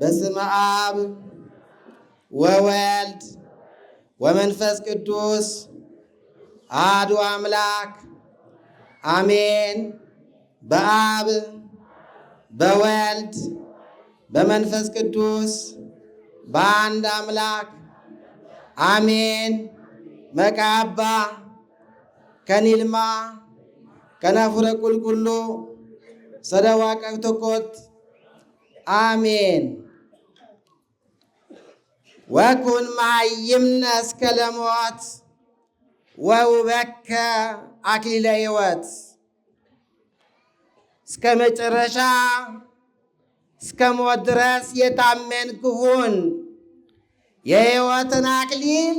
በስመ አብ ወወልድ ወመንፈስ ቅዱስ አሐዱ አምላክ አሜን። በአብ በወልድ በመንፈስ ቅዱስ በአንድ አምላክ አሜን። መቃባ ከኒልማ ከናፉረ ቁልቁሉ ሰደዋ ቀብተኮት አሜን። ወኩን ማይምነ እስከ ለሞት ወውበከ አክሊለ ሕይወት። እስከ መጨረሻ እስከ ሞት ድረስ የታመንክ ሁን፣ የሕይወትን አክሊል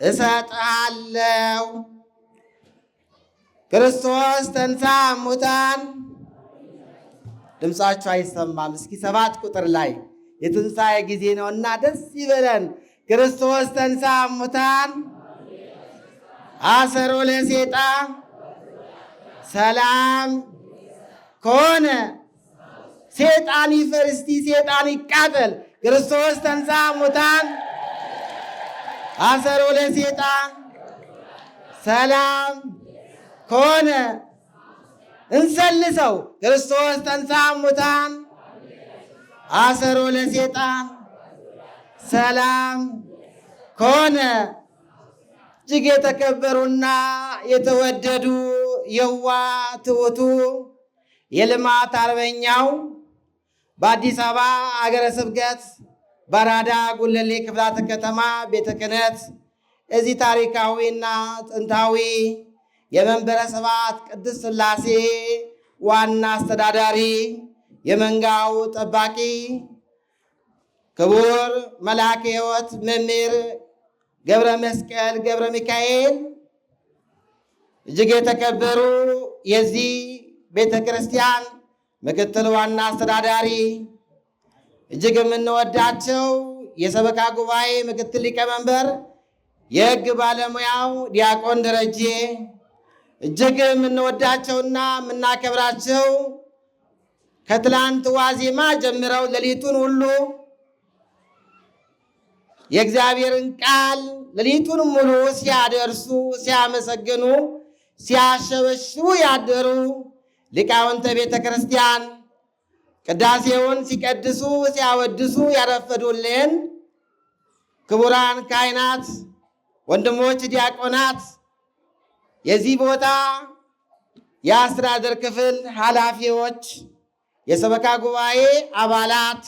እሰጥሃለሁ። ክርስቶስ ተንሥአ እሙታን። ድምፃችሁ አይሰማም። እስኪ 7 ቁጥር ላይ የትንሣኤ ጊዜ ነውና ደስ ይበለን። ክርስቶስ ተንሥአ እሙታን አሰሮ ለሰይጣን ሰላም ከሆነ ሰይጣን ይፈር፣ እስቲ ሰይጣን ይቃጠል። ክርስቶስ ተንሥአ እሙታን አሰሮ ለሰይጣን ሰላም ከሆነ እንሰልሰው። ክርስቶስ ተንሥአ እሙታን አሰሮ ለሰይጣን ሰላም ከሆነ። እጅግ የተከበሩና የተወደዱ የዋ ትሑቱ የልማት አርበኛው በአዲስ አበባ አገረ ስብከት በአራዳ ጉለሌ ክፍላተ ከተማ ቤተ ክህነት እዚህ ታሪካዊና ጥንታዊ የመንበረ ስብሐት ቅድስት ሥላሴ ዋና አስተዳዳሪ የመንጋው ጠባቂ ክቡር መልአከ ሕይወት መምህር ገብረ መስቀል ገብረ ሚካኤል፣ እጅግ የተከበሩ የዚህ ቤተ ክርስቲያን ምክትል ዋና አስተዳዳሪ፣ እጅግ የምንወዳቸው የሰበካ ጉባኤ ምክትል ሊቀመንበር የሕግ ባለሙያው ዲያቆን ደረጄ፣ እጅግ የምንወዳቸውና የምናከብራቸው ከትላንት ዋዜማ ጀምረው ሌሊቱን ሁሉ የእግዚአብሔርን ቃል ሌሊቱን ሙሉ ሲያደርሱ፣ ሲያመሰግኑ፣ ሲያሸበሽቡ ያደሩ ሊቃውንተ ቤተ ክርስቲያን ቅዳሴውን ሲቀድሱ፣ ሲያወድሱ ያረፈዱልን ክቡራን ካህናት፣ ወንድሞች ዲያቆናት፣ የዚህ ቦታ የአስተዳደር ክፍል ኃላፊዎች፣ የሰበካ ጉባኤ አባላት፣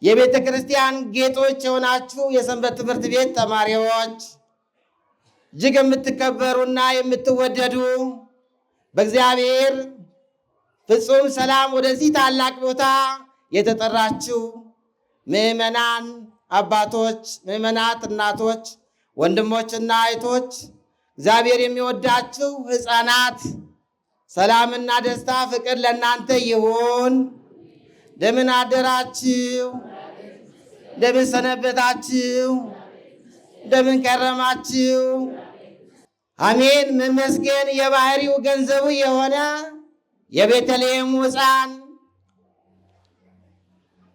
የቤተ ክርስቲያን ጌጦች የሆናችሁ የሰንበት ትምህርት ቤት ተማሪዎች፣ እጅግ የምትከበሩና የምትወደዱ በእግዚአብሔር ፍጹም ሰላም ወደዚህ ታላቅ ቦታ የተጠራችሁ ምዕመናን አባቶች፣ ምዕመናት እናቶች፣ ወንድሞችና እህቶች፣ እግዚአብሔር የሚወዳችሁ ሕፃናት፣ ሰላምና ደስታ ፍቅር ለእናንተ ይሁን። እንደምን አደራችሁ? እንደምን ሰነበታችሁ? እንደምን ከረማችሁ? አሜን። መመስገን የባህሪው ገንዘቡ የሆነ የቤተልሔም ሕፃን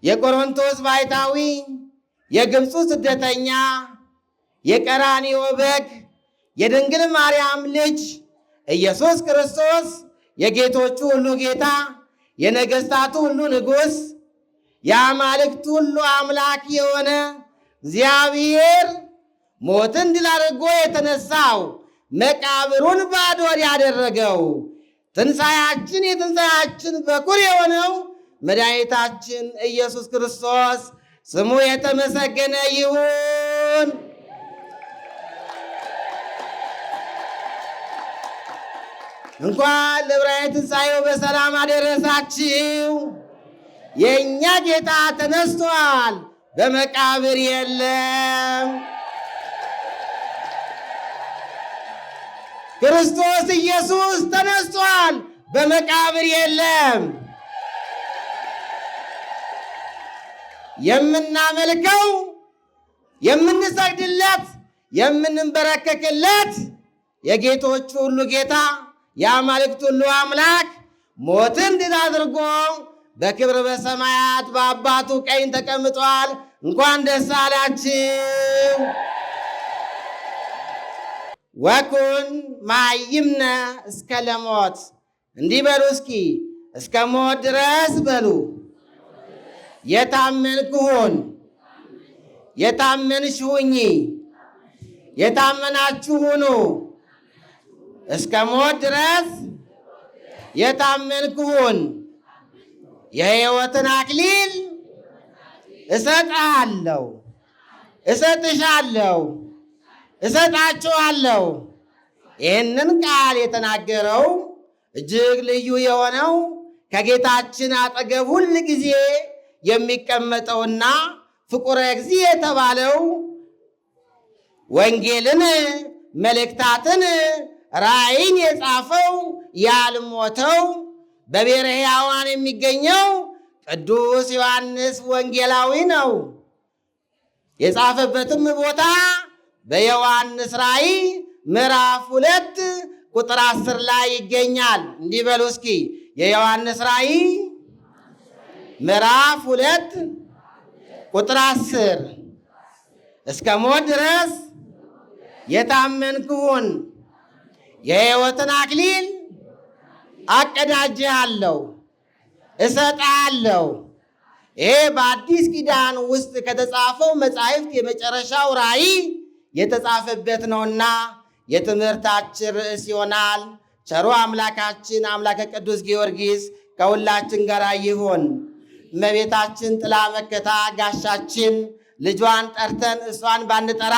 የቆሮንቶስ ባሕታዊ የግብፁ ስደተኛ የቀራንዮ በግ የድንግል ማርያም ልጅ ኢየሱስ ክርስቶስ የጌቶቹ ሁሉ ጌታ የነገሥታቱ ሁሉ ንጉሥ የአማልክቱ ሁሉ አምላክ የሆነ እግዚአብሔር ሞትን ድል አድርጎ የተነሳው መቃብሩን ባዶ ያደረገው ትንሣኤያችን የትንሣኤያችን በኩር የሆነው መድኃኒታችን ኢየሱስ ክርስቶስ ስሙ የተመሰገነ ይሁን። እንኳን ለብርሃነ ትንሣኤው በሰላም አደረሳችሁ። የእኛ ጌታ ተነስቷል፣ በመቃብር የለም። ክርስቶስ ኢየሱስ ተነስቷል፣ በመቃብር የለም። የምናመልከው የምንሰግድለት የምንበረከክለት የጌቶች ሁሉ ጌታ የአማልክት ሁሉ አምላክ ሞትን ድል አድርጎ በክብር በሰማያት በአባቱ ቀኝ ተቀምጧል። እንኳን ደስ አላችሁ። ወኩን ማይምነ እስከ ለሞት እንዲህ በሉ እስኪ፣ እስከ ሞት ድረስ በሉ። የታመንክ ሁን፣ የታመንሽ ሁኚ፣ የታመናችሁ ሁኑ። እስከ ሞት ድረስ የታመንክ ሁን። የሕይወትን አክሊል እሰጥሃለሁ፣ እሰጥሻለሁ፣ እሰጣችኋለሁ። ይህንን ቃል የተናገረው እጅግ ልዩ የሆነው ከጌታችን አጠገብ ሁል ጊዜ የሚቀመጠውና ፍቁረ እግዚእ የተባለው ወንጌልን፣ መልእክታትን፣ ራእይን የጻፈው ያልሞተው በብሔረ ሕያዋን የሚገኘው ቅዱስ ዮሐንስ ወንጌላዊ ነው። የጻፈበትም ቦታ በዮሐንስ ራእይ ምዕራፍ 2 ቁጥር 10 ላይ ይገኛል። እንዲህ በሉ እስኪ፣ የዮሐንስ ራእይ ምዕራፍ 2 ቁጥር 10 እስከ ሞት ድረስ የታመንክ ሁን፣ የሕይወትን አክሊል አቀዳጅሃለሁ፣ እሰጥሃለሁ። ይሄ በአዲስ ኪዳን ውስጥ ከተጻፈው መጻሕፍት የመጨረሻው ራእይ የተጻፈበት ነውና የትምህርታችን ርዕስ ይሆናል። ቸሩ አምላካችን አምላከ ቅዱስ ጊዮርጊስ ከሁላችን ጋር ይሁን። እመቤታችን ጥላ መከታ ጋሻችን፣ ልጇን ጠርተን እሷን ባንጠራ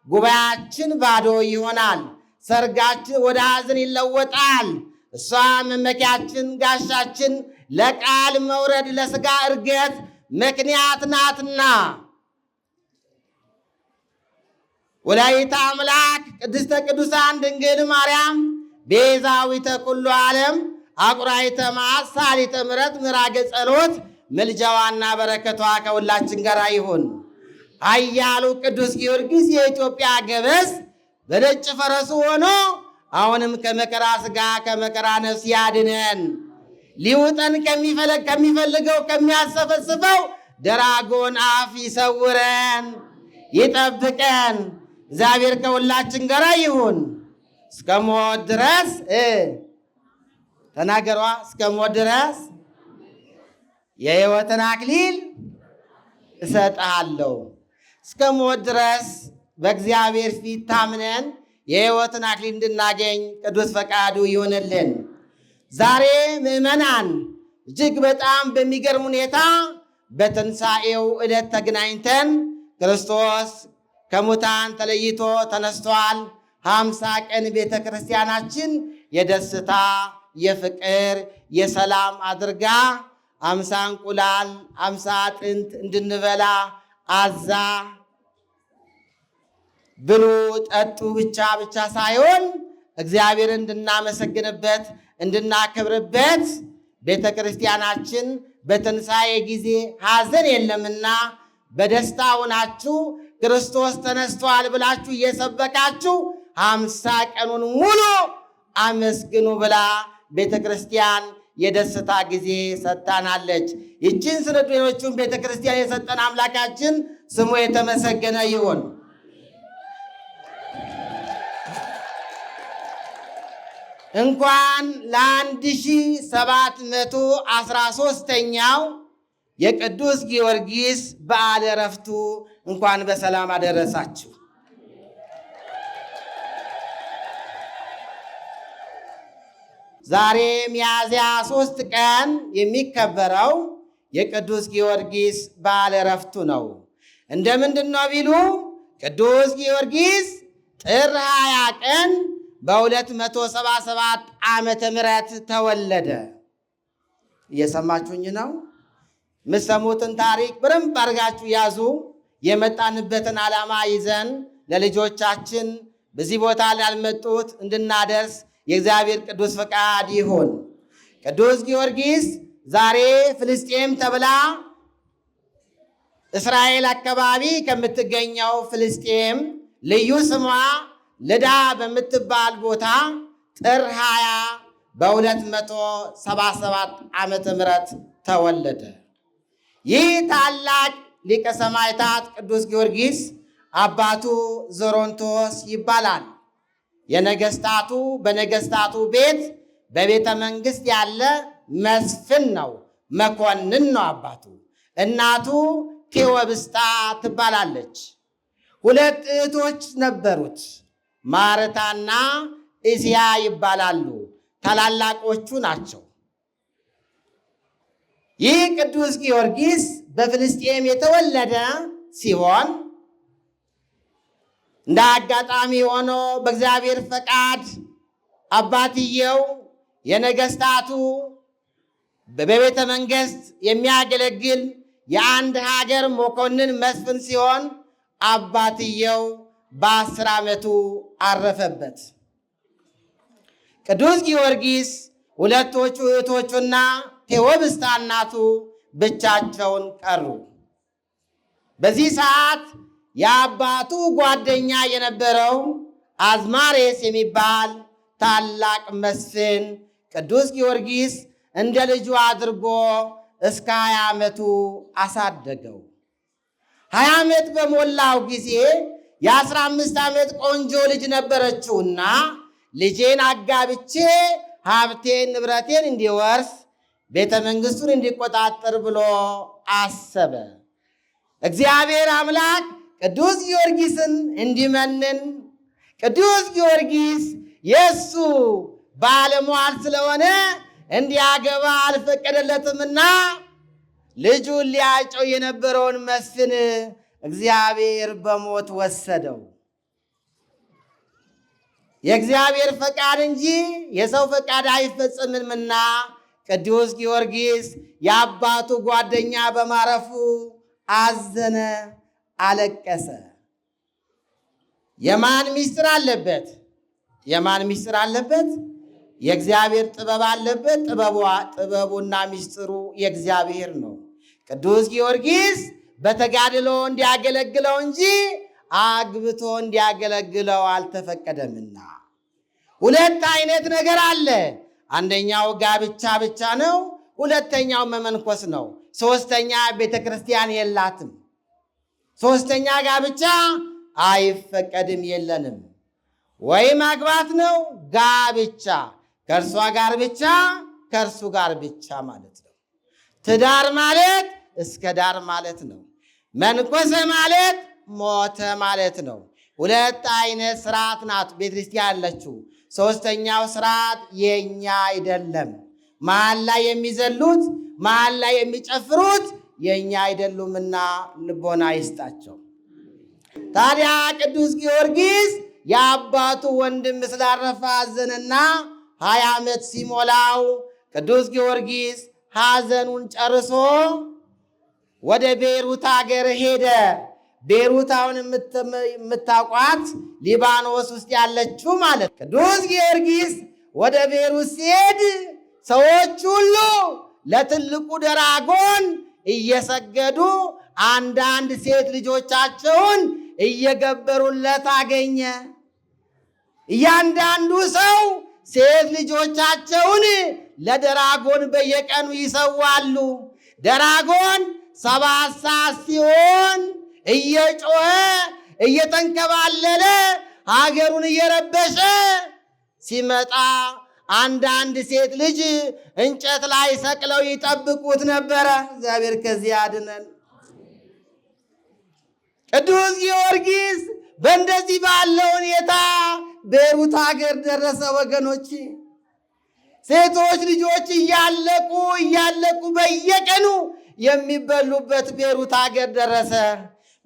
ጉባኤያችን ባዶ ይሆናል። ሰርጋችን ወደ ሐዘን ይለወጣል። እሷ መመኪያችን ጋሻችን፣ ለቃል መውረድ ለሥጋ እርገት ምክንያት ናትና ወላዲተ አምላክ ቅድስተ ቅዱሳን ድንግል ማርያም ቤዛዊተ ኩሉ ዓለም አቁራይተ መዓት ሳሊተ ምሕረት ምራገ ጸሎት ምልጃዋና በረከቷ ከሁላችን ጋር ይሁን። ኃያሉ ቅዱስ ጊዮርጊስ የኢትዮጵያ ገበዝ በነጭ ፈረሱ ሆኖ አሁንም ከመከራ ሥጋ ከመከራ ነፍስ ያድነን። ሊውጠን ከሚፈልገው ከሚያሰፈስፈው ደራጎን አፍ ይሰውረን፣ ይጠብቀን። እግዚአብሔር ከሁላችን ጋር ይሁን። እስከ ሞት ድረስ ተናገሯ። እስከ ሞት ድረስ የሕይወትን አክሊል እሰጥሃለሁ። እስከ ሞት ድረስ በእግዚአብሔር ፊት ታምነን የሕይወትን አክሊል እንድናገኝ ቅዱስ ፈቃዱ ይሆንልን። ዛሬ ምዕመናን እጅግ በጣም በሚገርም ሁኔታ በትንሣኤው ዕለት ተገናኝተን ክርስቶስ ከሙታን ተለይቶ ተነስቷል። 50 ቀን ቤተ ክርስቲያናችን የደስታ የፍቅር የሰላም አድርጋ 50 እንቁላል 50 አጥንት እንድንበላ አዛ ብሉ ጠጡ ብቻ ሳይሆን እግዚአብሔርን እንድናመሰግንበት እንድናከብርበት ቤተ ክርስቲያናችን በትንሣኤ ጊዜ ሐዘን የለምና በደስታ ሆናችሁ ክርስቶስ ተነስቷል ብላችሁ እየሰበካችሁ 50 ቀኑን ሙሉ አመስግኑ ብላ ቤተ ክርስቲያን የደስታ ጊዜ ሰጥታናለች። ይችን ስንዱኖቹን ቤተ ክርስቲያን የሰጠን አምላካችን ስሙ የተመሰገነ ይሁን። እንኳን ለ1713ኛው የቅዱስ ጊዮርጊስ በዓለ ዕረፍቱ እንኳን በሰላም አደረሳችሁ። ዛሬ ሚያዝያ 3 ቀን የሚከበረው የቅዱስ ጊዮርጊስ በዓለ ዕረፍቱ ነው። እንደምንድን ነው ቢሉ ቅዱስ ጊዮርጊስ ጥር 20 ቀን በ277 ዓመተ ምህረት ተወለደ። እየሰማችሁኝ ነው? የምትሰሙትን ታሪክ በደንብ አድርጋችሁ ያዙ። የመጣንበትን ዓላማ ይዘን ለልጆቻችን በዚህ ቦታ ላልመጡት እንድናደርስ የእግዚአብሔር ቅዱስ ፈቃድ ይሁን። ቅዱስ ጊዮርጊስ ዛሬ ፍልስጤም ተብላ እስራኤል አካባቢ ከምትገኘው ፍልስጤም ልዩ ስሟ ልዳ በምትባል ቦታ ጥር 20 በ277 ዓመተ ምህረት ተወለደ። ይህ ታላቅ ሊቀ ሰማዕታት ቅዱስ ጊዮርጊስ አባቱ ዞሮንቶስ ይባላል። በነገስታቱ ቤት በቤተ መንግስት ያለ መስፍን ነው፣ መኮንን ነው አባቱ። እናቱ ቴዎብስታ ትባላለች። ሁለት እህቶች ነበሩት፣ ማርታና እስያ ይባላሉ። ታላላቆቹ ናቸው። ይህ ቅዱስ ጊዮርጊስ በፍልስጤም የተወለደ ሲሆን እንደ አጋጣሚ ሆኖ በእግዚአብሔር ፈቃድ አባትየው የነገስታቱ በቤተ መንግስት የሚያገለግል የአንድ ሀገር መኮንን መስፍን ሲሆን አባትየው በ10 ዓመቱ አረፈበት። ቅዱስ ጊዮርጊስ ሁለቶቹ እህቶቹና ቴዎብስታ እናቱ ብቻቸውን ቀሩ። በዚህ ሰዓት የአባቱ ጓደኛ የነበረው አዝማሬስ የሚባል ታላቅ መስፍን ቅዱስ ጊዮርጊስ እንደ ልጁ አድርጎ እስከ 20 ዓመቱ አሳደገው። 20 ዓመት በሞላው ጊዜ የ15 ዓመት ቆንጆ ልጅ ነበረችውና ልጄን አጋብቼ ሀብቴን ንብረቴን እንዲወርስ ቤተ መንግስቱን እንዲቆጣጠር ብሎ አሰበ። እግዚአብሔር አምላክ ቅዱስ ጊዮርጊስን እንዲመንን ቅዱስ ጊዮርጊስ የእሱ ባለሟል ስለሆነ እንዲያገባ አልፈቀደለትምና ልጁን ሊያጨው የነበረውን መስፍን እግዚአብሔር በሞት ወሰደው። የእግዚአብሔር ፈቃድ እንጂ የሰው ፈቃድ አይፈጸምምና ቅዱስ ጊዮርጊስ የአባቱ ጓደኛ በማረፉ አዘነ፣ አለቀሰ። የማን ምስጢር አለበት? የእግዚአብሔር ጥበብ አለበት። ጥበቡና ምስጢሩ የእግዚአብሔር ነው። ቅዱስ ጊዮርጊስ በተጋድሎ እንዲያገለግለው እንጂ አግብቶ እንዲያገለግለው አልተፈቀደምና። ሁለት አይነት ነገር አለ። አንደኛው ጋብቻ ብቻ ነው። ሁለተኛው መመንኮስ ነው። ሶስተኛ ቤተ ክርስቲያን የላትም። ሶስተኛ ጋብቻ አይፈቀድም፣ የለንም። ወይ ማግባት ነው ጋብቻ፣ ከእርሷ ጋር ብቻ ከእርሱ ጋር ብቻ ማለት ነው። ትዳር ማለት እስከ ዳር ማለት ነው። መንኮሰ ማለት ሞተ ማለት ነው። ሁለት አይነት ስርዓት ናት ቤተክርስቲያን ያለችው። ሶስተኛው ስርዓት የኛ አይደለም። መሀል ላይ የሚዘሉት መሀል ላይ የሚጨፍሩት የኛ አይደሉምና ልቦና ይስጣቸው። ታዲያ ቅዱስ ጊዮርጊስ የአባቱ ወንድም ስላረፈ አዘነና 20 ዓመት ሲሞላው ቅዱስ ጊዮርጊስ ሐዘኑን ጨርሶ ወደ ቤሩት ሀገር ሄደ። ቤሩት አሁን የምታውቋት ሊባኖስ ውስጥ ያለችው ማለት። ቅዱስ ጊዮርጊስ ወደ ቤሩት ሲሄድ ሰዎች ሁሉ ለትልቁ ደራጎን እየሰገዱ አንዳንድ ሴት ልጆቻቸውን እየገበሩለት አገኘ። እያንዳንዱ ሰው ሴት ልጆቻቸውን ለደራጎን በየቀኑ ይሰዋሉ። ደራጎን 7 ሰዓት ሲሆን እየጮኸ እየተንከባለለ ሀገሩን እየረበሸ ሲመጣ አንዳንድ ሴት ልጅ እንጨት ላይ ሰቅለው ይጠብቁት ነበረ። እግዚአብሔር ከዚህ ያድነን። ቅዱስ ጊዮርጊስ በእንደዚህ ባለ ሁኔታ ቤሩት ሀገር ደረሰ። ወገኖች ሴቶች ልጆች እያለቁ በየቀኑ የሚበሉበት ቤሩት ሀገር ደረሰ።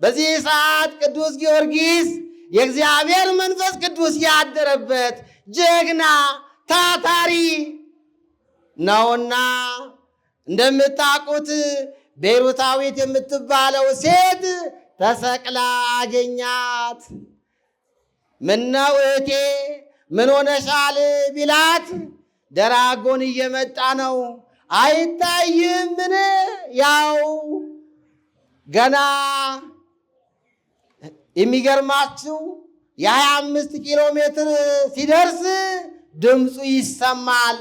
በዚህ ሰዓት ቅዱስ ጊዮርጊስ የእግዚአብሔር መንፈስ ቅዱስ ያደረበት ጀግና ታታሪ ነውና እንደምታውቁት ቤሩታዊት የምትባለው ሴት ተሰቅላ አገኛት። ምነው እህቴ ምን ሆነሻል ቢላት ደራጎን እየመጣ ነው አይታይምን? ያው ገና የሚገርማችሁ የ25 ኪሎ ሜትር ሲደርስ ድምፁ ይሰማል።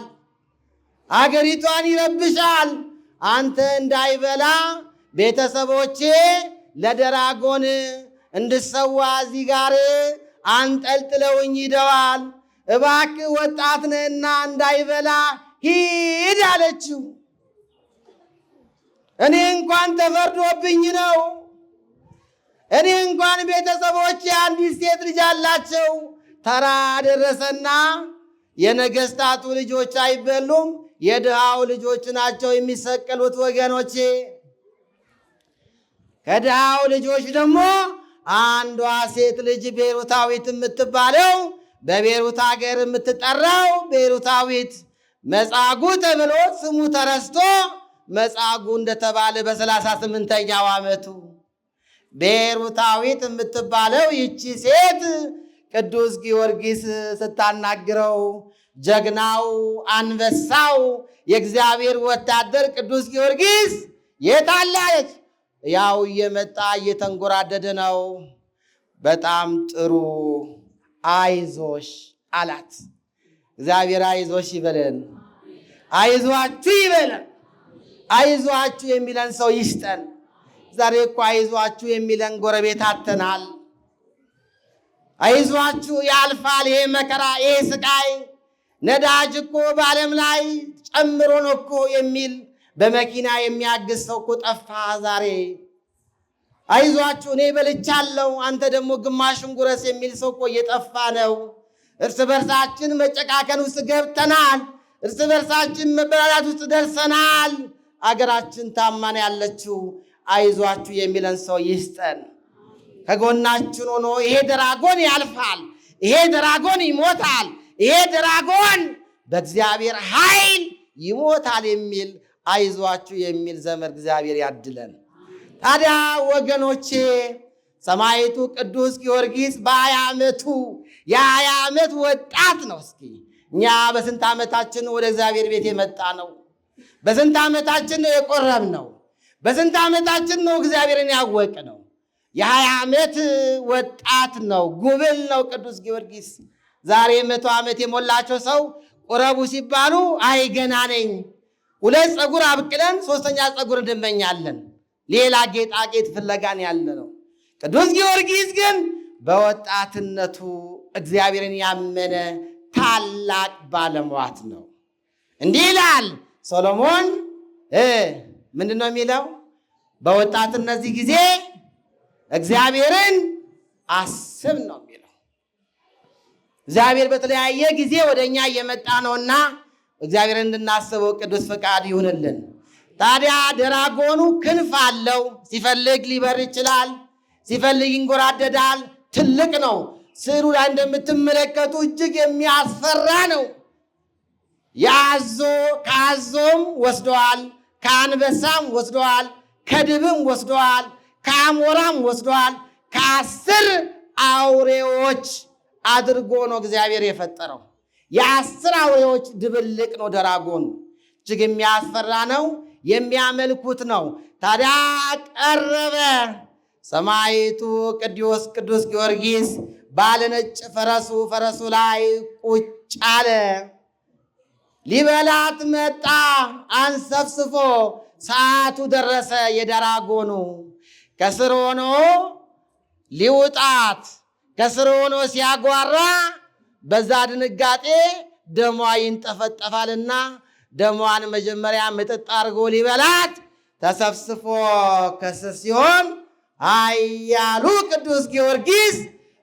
አገሪቷን ይረብሻል። አንተ እንዳይበላ ቤተሰቦቼ ለደራጎን እንድሰዋ እዚህ ጋር አንጠልጥለውኝ ሂደዋል። እባክህ ወጣት ነህና እንዳይበላ ሂድ አለችው። እኔ እንኳን ተፈርዶብኝ ነው። እኔ እንኳን ቤተሰቦቼ አንዲት ሴት ልጅ አላቸው። ተራ ደረሰና የነገስታቱ ልጆች አይበሉም፣ የድሃው ልጆች ናቸው የሚሰቀሉት። ወገኖቼ ከድሃው ልጆች ደግሞ አንዷ ሴት ልጅ ቤሩታዊት የምትባለው በቤሩት ሀገር የምትጠራው ቤሩታዊት መጻጉዕ ተብሎ ስሙ ተረስቶ መጻጉዕ እንደተባለ በ38ኛው ዓመቱ ቤሩታዊት የምትባለው ይቺ ሴት ቅዱስ ጊዮርጊስ ስታናግረው ጀግናው አንበሳው የእግዚአብሔር ወታደር ቅዱስ ጊዮርጊስ የት አለ አለች። ያው እየመጣ እየተንጎራደደ ነው። በጣም ጥሩ አይዞሽ አላት። እግዚአብሔር አይዞሽ ይበለን፣ አይዟችሁ ይበለን። አይዟችሁ የሚለን ሰው ይስጠን። ዛሬ እኮ አይዟችሁ የሚለን ጎረቤት አጥተናል። አይዟችሁ ያልፋል ይሄ መከራ ይሄ ስቃይ። ነዳጅ እኮ በዓለም ላይ ጨምሮ ነው እኮ የሚል በመኪና የሚያግዝ ሰው እኮ ጠፋ ዛሬ። አይዟችሁ እኔ በልቻለሁ አንተ ደግሞ ግማሽን ጉረስ የሚል ሰው እኮ እየጠፋ ነው። እርስ በርሳችን መጨቃከን ውስጥ ገብተናል። እርስ በርሳችን መበላላት ውስጥ ደርሰናል። አገራችን ታማን ያለችው አይዟችሁ የሚለን ሰው ይስጠን። ከጎናችን ሆኖ ይሄ ድራጎን ያልፋል፣ ይሄ ድራጎን ይሞታል፣ ይሄ ድራጎን በእግዚአብሔር ኃይል ይሞታል የሚል አይዟችሁ የሚል ዘመድ እግዚአብሔር ያድለን። ታዲያ ወገኖቼ ሰማዕቱ ቅዱስ ጊዮርጊስ በ20 ዓመቱ የ20 ዓመት ወጣት ነው። እስኪ እኛ በስንት ዓመታችን ወደ እግዚአብሔር ቤት የመጣ ነው? በስንት ዓመታችን ነው የቆረብ ነው? በስንት ዓመታችን ነው እግዚአብሔርን ያወቅ ነው? የ20 ዓመት ወጣት ነው፣ ጉብል ነው ቅዱስ ጊዮርጊስ። ዛሬ 100 ዓመት የሞላቸው ሰው ቁረቡ ሲባሉ አይ ገና ነኝ፣ 2 ፀጉር አብቅለን 3ኛ ፀጉር እንመኛለን። ሌላ ጌጣጌጥ ፍለጋን ያለ ነው። ቅዱስ ጊዮርጊስ ግን በወጣትነቱ እግዚአብሔርን ያመነ ታላቅ ባለሟት ነው። እንዲህ ይላል ሶሎሞን። ምንድን ነው የሚለው? በወጣትነት ጊዜ እግዚአብሔርን አስብ ነው የሚለው። እግዚአብሔር በተለያየ ጊዜ ወደኛ እየመጣ ነውና እግዚአብሔርን እንድናስበው ቅዱስ ፈቃድ ይሁንልን። ታዲያ ድራጎኑ ክንፍ አለው። ሲፈልግ ሊበር ይችላል፣ ሲፈልግ ይንጎራደዳል። ትልቅ ነው። ስዕሉ ላይ እንደምትመለከቱ እጅግ የሚያስፈራ ነው። ከአዞም ወስደዋል፣ ከአንበሳም ወስደዋል፣ ከድብም ወስደዋል፣ ከአሞራም ወስደዋል። ከ10 አውሬዎች አድርጎ ነው እግዚአብሔር የፈጠረው። የ10 አውሬዎች ድብልቅ ነው ድራጎኑ። እጅግ የሚያስፈራ ነው። የሚያመልኩት ነው። ታዲያ ቀረበ። ሰማዕቱ ቅዱስ ጊዮርጊስ ባለነጭ ፈረሱ ላይ ቁጭ አለ። ሊበላት መጣ አንሰፍስፎ። ሰዓቱ ደረሰ የድራጎኑ። ከስር ሆኖ ሊውጣት፣ ከስር ሆኖ ሲያጓራ በዛ ድንጋጤ ደሟ ይንጠፈጠፋልና ደሟን መጀመሪያ ምጥጥ አድርጎ ሊበላት ተሰፍስፎ ከስር ሲሆን ኃያሉ ቅዱስ ጊዮርጊስ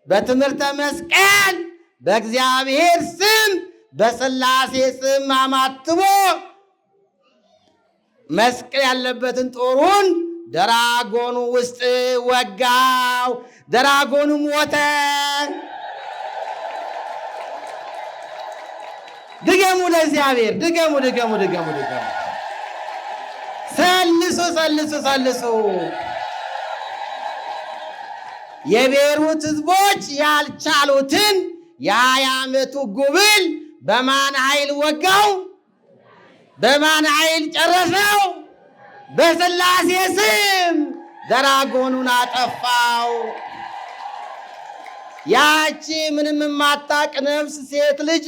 በትምህርተ መስቀል በእግዚአብሔር ስም በሥላሴ ስም አማትቦ መስቀል ያለበትን ጦሩን ድራጎኑ ውስጥ ወጋው። ድራጎኑ ሞተ። ድገሙ ለእግዚአብሔር፣ ድገሙ። ሰልሱ። የቤሩት ሕዝቦች ያልቻሉትን የ20 ዓመቱ ጉብል በማን ኃይል ወጋው? በማን ኃይል ጨረሰው? በሥላሴ ስም ድራጎኑን አጠፋው። ያቺ ምንም የማታቅ ነፍስ ሴት ልጅ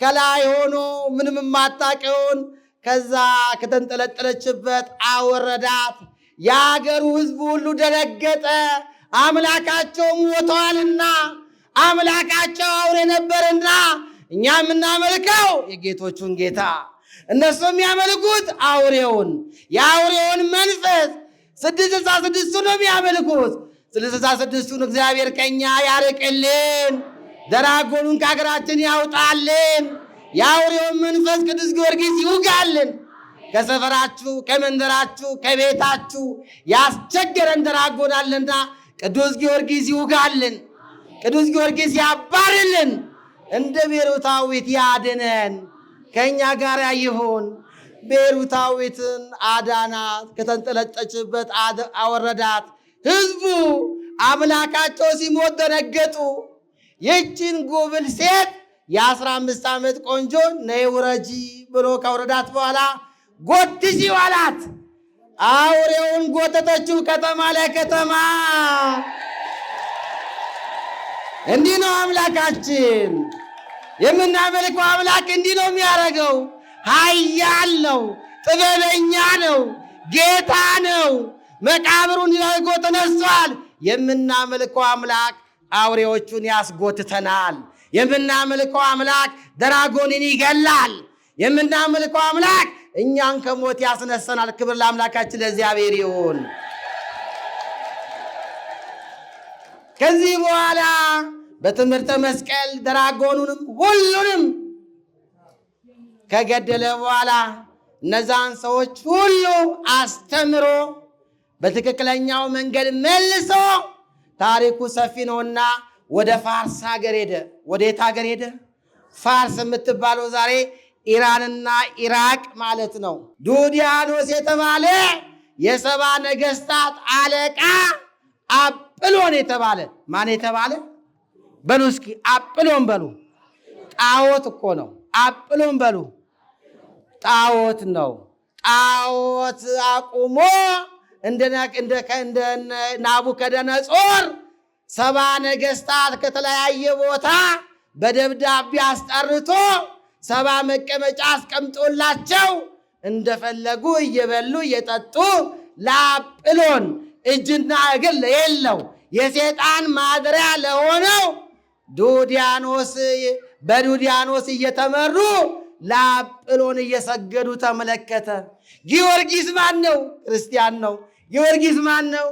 ከላይ ሆኖ ምንም የማታቀውን ከዛ ከተንጠለጠለችበት አወረዳት። የአገሩ ሕዝብ ሁሉ ደነገጠ። አምላካቸው ሞተዋልና፣ አምላካቸው አውሬ ነበርና፣ እኛ የምናመልከው የጌቶቹን ጌታ፣ እነሱ የሚያመልኩት አውሬውን፣ የአውሬውን መንፈስ 666 ነው የሚያመልኩት። 666ቱን እግዚአብሔር ከኛ ያርቅልን፣ ደራጎኑን ከሀገራችን ያውጣልን፣ የአውሬውን መንፈስ ቅዱስ ጊዮርጊስ ይውጋልን። ከሰፈራችሁ፣ ከመንደራችሁ፣ ከቤታችሁ ያስቸገረን ደራጎናልና ቅዱስ ጊዮርጊስ ይውጋልን፣ ቅዱስ ጊዮርጊስ ያባርልን፣ እንደ ቤሩታዊት ያድነን፣ ከእኛ ጋር ይሁን። ቤሩታዊትን አዳናት፣ ከተንጠለጠችበት አወረዳት። ሕዝቡ አምላካቸው ሲሞት ደነገጡ። ይህችን ጉብል ሴት የ15 ዓመት ቆንጆ ነይ ውረጂ ብሎ ካወረዳት በኋላ ጎትሺው አላት። አውሬውን ጎተተችው ከተማ ለከተማ። እንዲህ ነው አምላካችን። የምናመልከው አምላክ እንዲህ ነው የሚያደርገው። ኃያል ነው፣ ጥበበኛ ነው፣ ጌታ ነው። መቃብሩን አድርጎ ተነስቷል። የምናመልከው አምላክ አውሬዎቹን ያስጎትተናል። የምናመልከው አምላክ ደራጎንን ይገላል። የምናመልከው አምላክ እኛን ከሞት ያስነሰናል። ክብር ለአምላካችን ለእግዚአብሔር ይሁን። ከዚህ በኋላ በትምህርተ መስቀል ደራጎኑንም ሁሉንም ከገደለ በኋላ እነዛን ሰዎች ሁሉ አስተምሮ በትክክለኛው መንገድ መልሶ፣ ታሪኩ ሰፊ ነውና ወደ ፋርስ ሀገር ሄደ። ወዴት ሀገር ሄደ? ፋርስ የምትባለው ዛሬ ኢራንና ኢራቅ ማለት ነው። ዱዲያኖስ የተባለ የሰባ ነገስታት አለቃ አጵሎን የተባለ ማን የተባለ? በሉ እስኪ አጵሎን በሉ። ጣዖት እኮ ነው። አጵሎን በሉ። ጣዖት ነው። ጣዖት አቁሞ እንደ ናቡከደነጾር ሰባ ነገስታት ከተለያየ ቦታ በደብዳቤ አስጠርቶ ሰባ መቀመጫ አስቀምጦላቸው እንደፈለጉ እየበሉ እየጠጡ ለአጵሎን እጅና እግር የለው የሰይጣን ማደሪያ ለሆነው ዱዲያኖስ በዱዲያኖስ እየተመሩ ለአጵሎን እየሰገዱ ተመለከተ። ጊዮርጊስ ማን ነው? ክርስቲያን ነው። ጊዮርጊስ ማን ነው?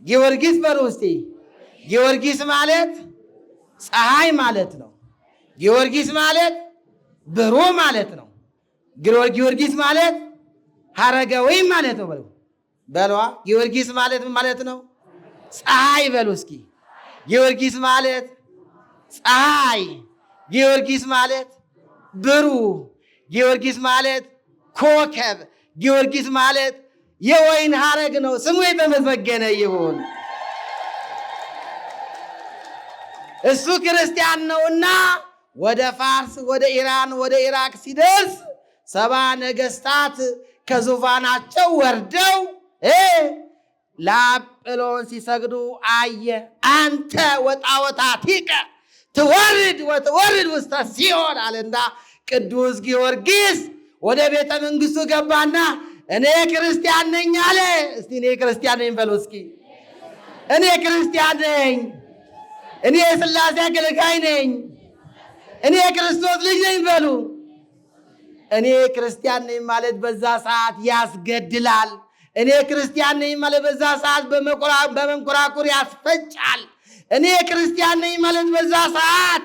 ጊዮርጊስ በሉ እስቲ። ጊዮርጊስ ማለት ፀሐይ ማለት ነው። ጊዮርጊስ ማለት ብሩህ ማለት ነው። ጊዮርጊስ ማለት ሀረገዊ ማለት ነው። በሏ ጊዮርጊስ ማለት ምን ማለት ነው? ፀሐይ በሉ እስኪ። ጊዮርጊስ ማለት ፀሐይ፣ ጊዮርጊስ ማለት ብሩህ፣ ጊዮርጊስ ማለት ኮከብ፣ ጊዮርጊስ ማለት የወይን ሀረግ ነው። ስሙ የተመሰገነ ይሁን። እሱ ክርስቲያን ነውና ወደ ፋርስ፣ ወደ ኢራን፣ ወደ ኢራቅ ሲደርስ ሰባ ነገስታት ከዙፋናቸው ወርደው ለአጵሎን ሲሰግዱ አየ። አንተ ወጣወታቲከ ትወርድ ወትወርድ ውስተ ሲኦል አለና ቅዱስ ጊዮርጊስ ወደ ቤተ መንግስቱ ገባና እኔ ክርስቲያን ነኝ አለ። እስቲ እኔ ክርስቲያን ነኝ በሉ እስኪ። እኔ ክርስቲያን ነኝ፣ እኔ የሥላሴ አገልጋይ ነኝ፣ እኔ የክርስቶስ ልጅ ነኝ በሉ። እኔ ክርስቲያን ነኝ ማለት በዛ ሰዓት ያስገድላል። እኔ ክርስቲያን ነኝ ማለት በዛ ሰዓት በመንኮራኩር ያስፈጫል። እኔ ክርስቲያን ነኝ ማለት በዛ ሰዓት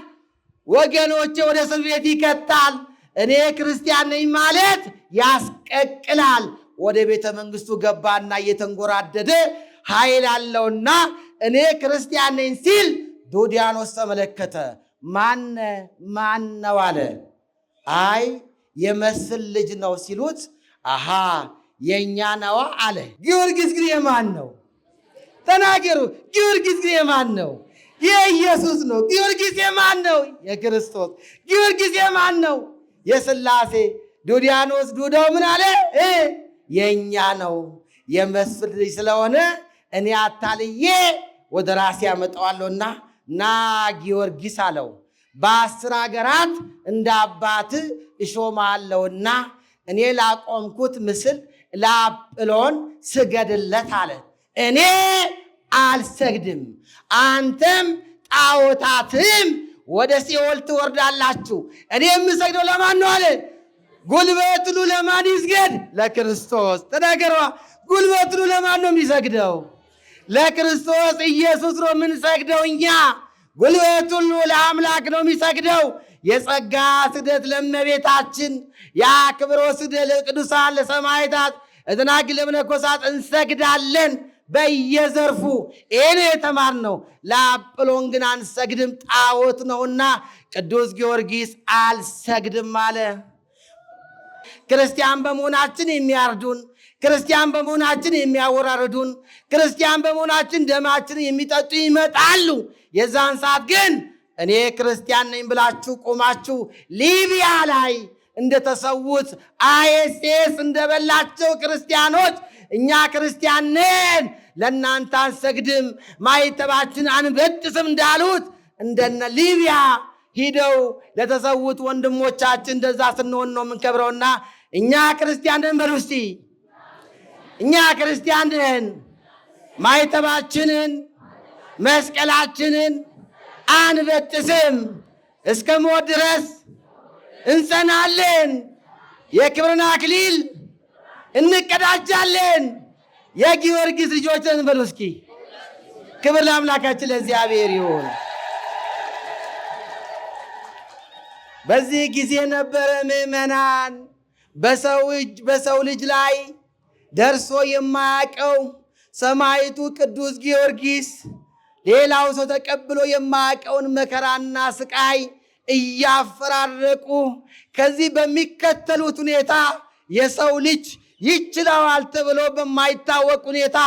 ወገኖቼ ወደ እስር ቤት ይከታል። እኔ ክርስቲያን ነኝ ማለት ያስቀቅላል። ወደ ቤተ መንግስቱ ገባና እየተንጎራደደ ኃይል አለውና እኔ ክርስቲያን ነኝ ሲል ዱዲያኖስ ተመለከተ። ማን ነው አለ። አይ የመስል ልጅ ነው ሲሉት፣ አሃ የኛ ነዋ አለ። ጊዮርጊስ ግን የማን ነው? ተናገሩ። ጊዮርጊስ ግን የማን ነው? የኢየሱስ ነው። ጊዮርጊስ የማን ነው? የክርስቶስ። ጊዮርጊስ የማን ነው? የሥላሴ። ዱዲያኖስ ዱዳው ምን አለ? የኛ ነው። የመስፍን ልጅ ስለሆነ እኔ አታልዬ ወደ ራሴ ያመጣዋለሁና ና ጊዮርጊስ አለው። በ10 ሀገራት እንደ አባት እሾምሃለሁና እኔ ላቆምኩት ምስል ለአጵሎን ስገድለት አለ። እኔ አልሰግድም፣ አንተም ጣዖታትም ወደ ሲኦል ትወርዳላችሁ። እኔ የምሰግደው ለማን ነው አለ? ጉልበት ሁሉ ለማን ይስገድ? ለክርስቶስ። ተናገሯ። ጉልበት ሁሉ ለማን ነው የሚሰግደው? ለክርስቶስ ኢየሱስ ነው የምንሰግደው እኛ። ጉልበት ሁሉ ለአምላክ ነው የሚሰግደው። የጸጋ ስግደት ለእመቤታችን፣ የአክብሮ ስግደት ለቅዱሳን፣ ለሰማዕታት፣ ለደናግል፣ ለመነኮሳት እንሰግዳለን በየዘርፉ። ይህን የተማርነው። ለአጵሎን ግን አንሰግድም፣ ጣዖት ነውና። ቅዱስ ጊዮርጊስ አልሰግድም አለ። ክርስቲያን በመሆናችን የሚያርዱን፣ ክርስቲያን በመሆናችን የሚያወራርዱን፣ ክርስቲያን በመሆናችን ደማችንን የሚጠጡ ይመጣሉ። የዛን ሰዓት ግን እኔ ክርስቲያን ነኝ ብላችሁ ቆማችሁ ሊቢያ ላይ እንደተሰዉት አይኤስኤስ እንደበላቸው ክርስቲያኖች እኛ ክርስቲያን ነን፣ ለእናንተ አንሰግድም፣ ማይተባችን አንበጥስም እንዳሉት እንደነ ሊቢያ ሂደው ለተሰዉት ወንድሞቻችን እንደዛ ስንሆን ነው የምንከብረውና እኛ ክርስቲያን ነን በሉ እስቲ። እኛ ክርስቲያን ነን። ማይተባችንን መስቀላችንን አንበጥስም፣ እስከ ሞት ድረስ እንጸናለን፣ የክብርን አክሊል እንቀዳጃለን። የጊዮርጊስ ልጆች ነን በሉ እስኪ። ክብር ለአምላካችን ለእግዚአብሔር ይሁን። በዚህ ጊዜ ነበረ ምዕመናን በሰው ልጅ ላይ ደርሶ የማያውቀው ሰማዕቱ ቅዱስ ጊዮርጊስ ሌላው ሰው ተቀብሎ የማያውቀውን መከራና ስቃይ እያፈራረቁ ከዚህ በሚከተሉት ሁኔታ የሰው ልጅ ይችለዋል ተብሎ በማይታወቅ ሁኔታ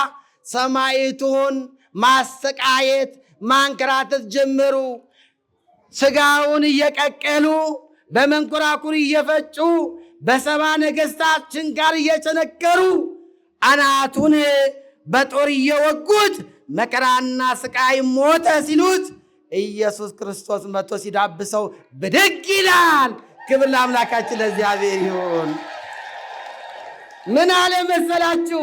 ሰማዕቱን ማሰቃየት፣ ማንከራተት ጀመሩ። ስጋውን እየቀቀሉ በመንኮራኩር እየፈጩ በሰባ ነገሥታት ችንካር እየቸነከሩ አናቱን በጦር እየወጉት መከራና ስቃይ ሞተ ሲሉት ኢየሱስ ክርስቶስ መጥቶ ሲዳብሰው ብድግ ይላል። ክብር ለአምላካችን ለእግዚአብሔር ይሁን። ምን አለ መሰላችሁ?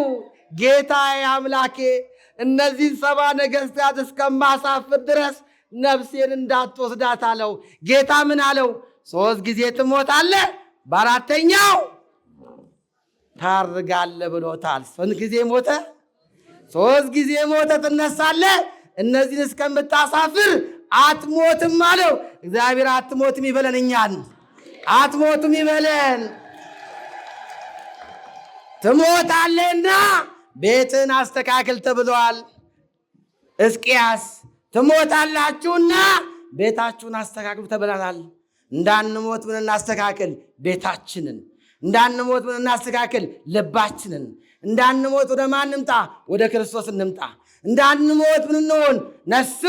ጌታዬ አምላኬ እነዚህን ሰባ ነገሥታት እስከማሳፍር ድረስ ነፍሴን እንዳትወስዳት አለው። ጌታ ምን አለው? 3 ጊዜ ትሞታለህ፣ በአራተኛው ታርጋለህ ብሎታል። ስንት ጊዜ ሞተ? 3 ጊዜ ሞተ፣ ትነሳለህ። እነዚህን እስከምታሳፍር አትሞትም አለው። እግዚአብሔር አትሞትም ይበለን፣ እኛን አትሞትም ይበለን። ትሞታለህና ቤትን አስተካክል ተብሏል። ሕዝቅያስ ትሞታላችሁና ቤታችሁን አስተካክሉ ተብለናል። እንዳንሞት ምን እናስተካክል? ቤታችንን። እንዳንሞት ምን እናስተካክል? ልባችንን። እንዳንሞት ወደ ማን እንምጣ? ወደ ክርስቶስ እንምጣ። እንዳንሞት ምን እንሆን? ነሱ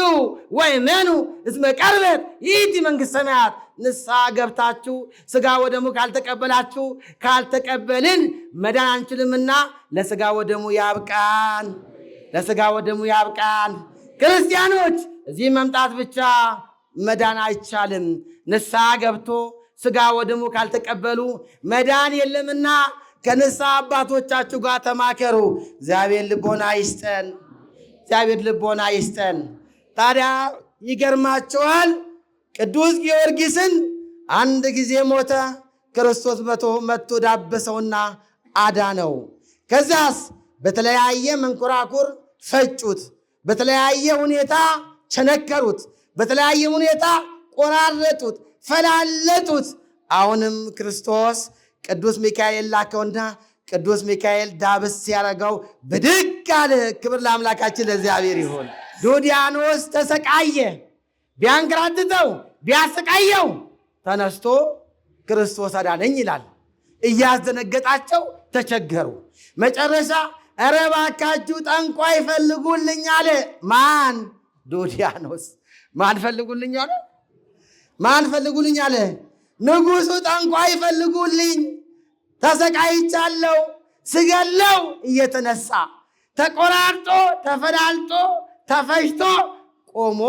ወይመኑ እስመ ቀርበት ይእቲ መንግሥተ ሰማያት። ንስሐ ገብታችሁ ሥጋ ወደሙ ካልተቀበላችሁ፣ ካልተቀበልን መዳን አንችልምና ለሥጋ ወደሙ ያብቃን፣ ለሥጋ ወደሙ ያብቃን። ክርስቲያኖች እዚህ መምጣት ብቻ መዳን አይቻልም። ንስሐ ገብቶ ሥጋ ወደሙ ካልተቀበሉ መዳን የለምና ከንስሐ አባቶቻችሁ ጋር ተማከሩ። እግዚአብሔር ልቦና ይስጠን፣ እግዚአብሔር ልቦና ይስጠን። ታዲያ ይገርማቸዋል። ቅዱስ ጊዮርጊስን አንድ ጊዜ ሞተ። ክርስቶስ መጥቶ ዳበሰውና አዳነው። ከዛስ በተለያየ መንኮራኩር ፈጩት፣ በተለያየ ሁኔታ ቸነከሩት፣ በተለያየ ሁኔታ ቆራረጡት፣ ፈላለጡት። አሁንም ክርስቶስ ቅዱስ ሚካኤል ላከውና ቅዱስ ሚካኤል ዳብስ ሲያረገው ብድግ አለ። ክብር ለአምላካችን ለእግዚአብሔር ይሁን። ዱዲያኖስ ተሰቃየ። ቢያንከራትተው ቢያሰቃየው ተነስቶ ክርስቶስ አዳነኝ ይላል። እያስደነገጣቸው ተቸገሩ። መጨረሻ ኧረ እባካችሁ ጠንቋይ ፈልጉልኝ አለ። ማን? ዱዲያኖስ። ማን ፈልጉልኝ አለ? ማን ፈልጉልኝ አለ? ንጉሡ ጠንቋይ ፈልጉልኝ፣ ተሰቃይቻለሁ፣ ስገለው እየተነሳ ተቆራርጦ ተፈላልጦ ተፈጅቶ ቆሞ